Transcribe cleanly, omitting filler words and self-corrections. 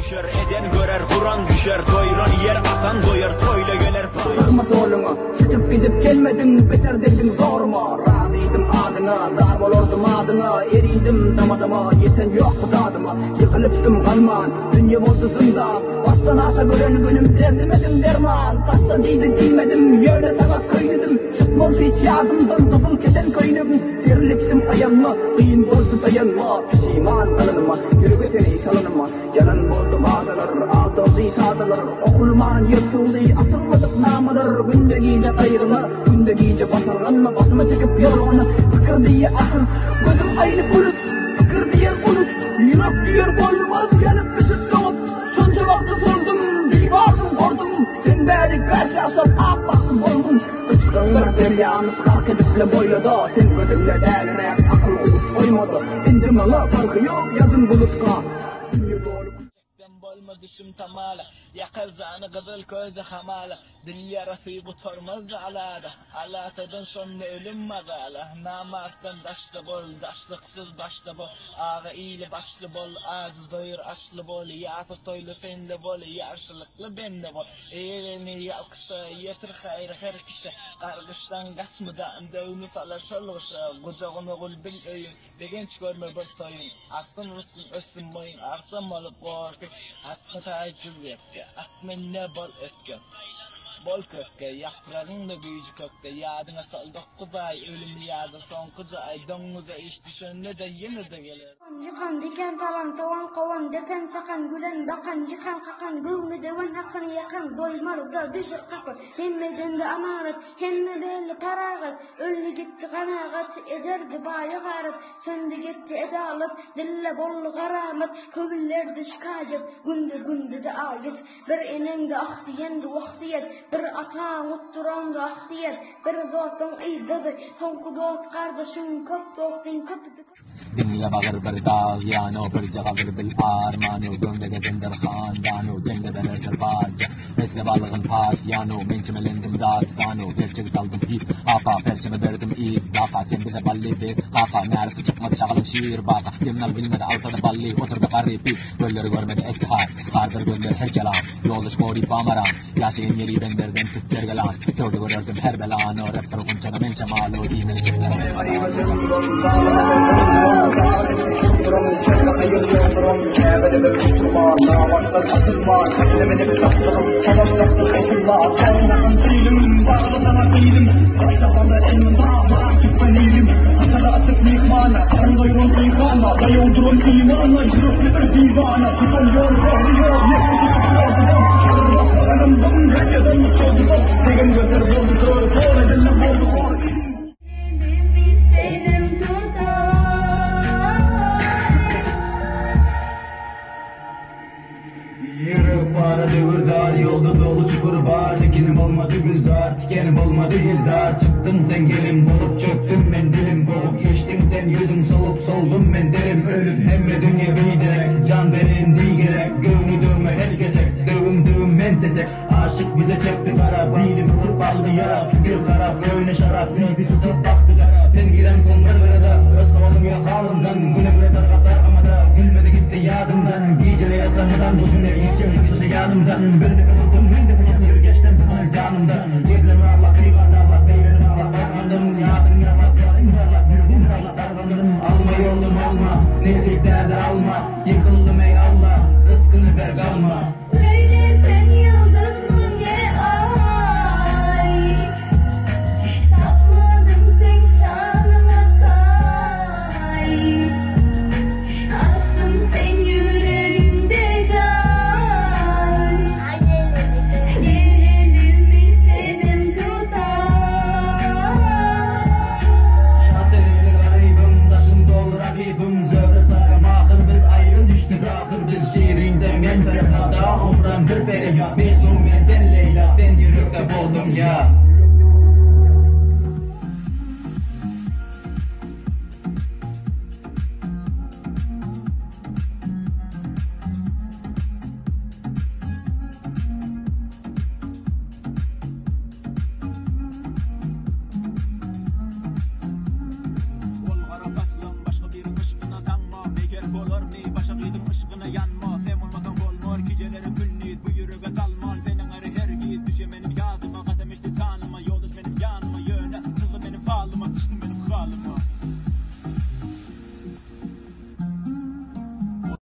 düşer, eden görer, Kur'an düşer, doyuran yer atan doyar, toyla gelir. Sığmaz oğluna, çıtıp gidip gelmedim, beter dedim zorma. Razıydım adına, zar olurdum adına, eriydim damadama, yeten yok bu dadıma. Yıkılıptım kalman, dünya oldu zindan, baştan asa gören günüm derdimedim derman. Taşsan değdi dinmedim, yerde sana kıydım, çıkmaz hiç yardımdan kızım keten kıydım. Birliktim ayanma, kıyın oldu dayanma, pişiman kalınma, yürü seni salınma. Yalan oldu bağdalar, aldırdı ifadalar, okulman yırtıldı, asılmadık namadır. Günde giyce ayrıma, günde giyce batırganma, basıma çekip yorulma. Fikir diye akıl, gözüm aynı bulut, fikir diye bulut, yürek diyor olmaz, yanıp pişip kalıp. Şunca vakti sordum, bir vardım kordum, sen beri karşı asıl ak baktım oldum. Iskanlar deryamız kalk ediple boyladı, sen gözümle değerine akıl kuş koymadı. İndim ala farkı yok, yazın bulutka. Bolmadışım tamala, yakar canı kızıl közde hamala, dil yarası bu tormazdı alada, alatadan sonra ölüm magala, namarttan daşlı bol, daşlıksız başlı bol, ağa iyili başlı bol, ağzı doyur aşlı bol, yağsı toylu fenli bol, yaşlılıklı bende bol, eğleni yalkışı, yetir hayır her kişi, kargıştan kaçmadan dövünü salar şolgışı, kucağını kul bil öyün, degenç görme bir toyun, aklın üstün boyun, arsam olup korku, atma tacil yapke, atma ne bol etke, bol köfke, yaprağın da büyücü köfke, yadına sal 9 ay, ölümlü yadı son 9 ay, donuza iş düşünle de yine de gelir. Yıkan diken talan, tavan kovan, deken sakan, gülen bakan, yıkan kakan, gülme devan hakkını yakan, doymalı da düşür kakı, hemmeden de amaret, hemme belli paragat, öllü gitti kanagat, ederdi bayi garet, söndü gitti edalet, dille bollu karamet, köbüllerdi şikayet, gündü de ayet, bir enende ah diyendi vakti yer, bir atağın utturan da ah diyer, bir dostun iydadı, sonku dost kardeşin köp dostun köpüdü. Dünya bağır bir dağ yanı, bir cağır bil armanı, gönde gezendir xandanı, cenge belerdir barca, metle balığın pas yanı, mençimelendim dastanı, gerçek saldım hip, hapa, perçeme verdim izdaka, sen bize balli bir kaka, neresi çıkmadı şağılın şiir baka, demler bilmedi alsa da balli, oturdu garibi, gölleri görmedi eski har, kardır göller her kelam, yoldaş mori bamaran, yaşayın yeri benderden tut gergelan, gördü görürdüm her belanı, rap tarafın çana mençe malı, dinleri cümle. Durum şöyle hayır yoldurum, ebede bir kusurma, davaşlar asılma, teklemede bir çaptırım, savaştaktır esulma, kalsın akın değilim, bağlı sana değilim, kasapanda elmin dağma, tüppen eğilim, kaçada açık mihmana, karın doyurun imkana, da yoldurun imana, yürüklü bir divana, tutan yol, yol, nefsi tutup yoldurum, karın basarım, herkesten çocuğum, degin götür boldu, kor edinle boldu, kor edinle. Yolda dolu çukur var, dikinim olmadı güzel, tikenim olmadı hildar. Çıktın sen gelin bulup çöktüm ben dilim bulup, geçtin sen yüzün solup soldum ben derim ölüp, hemme dünya biderek, can verin değil gerek, göğünü dövme her gece, dövüm mentesek, aşık bize çekti kara, değilim tutup aldı yara, bir taraf öğüne şarap, bir susup baktı kara, sen giren son ververede, öz havalım ya halımdan, güne güne taraftar ama da, gülmedi gitti yadımdan, giyicele yatamadan, bu güne geçiyor yanımdan, bir de kalıttım, ben de bunu geçtim sana canımdan, yerleme Allah, kıyvarda Allah, beylerim Allah, bakmandım, yardım yamak, yarım yarlak, yürüdüm Allah, davranırım, alma yolum alma, neslik derdi alma, yıkıldım ey Allah, rızkını ver kalma. Söyle sen yıldız mı ne ay, tapmadım sen şanına say, açtım sen yüreğimde can. Bir feryat, bir zulmet, sen Leyla, sen yürekte buldum ya. Başka bir ışkına tanma, beker bolar ne başa gidip ışkına yanma, tem olmadan bolmor zalıma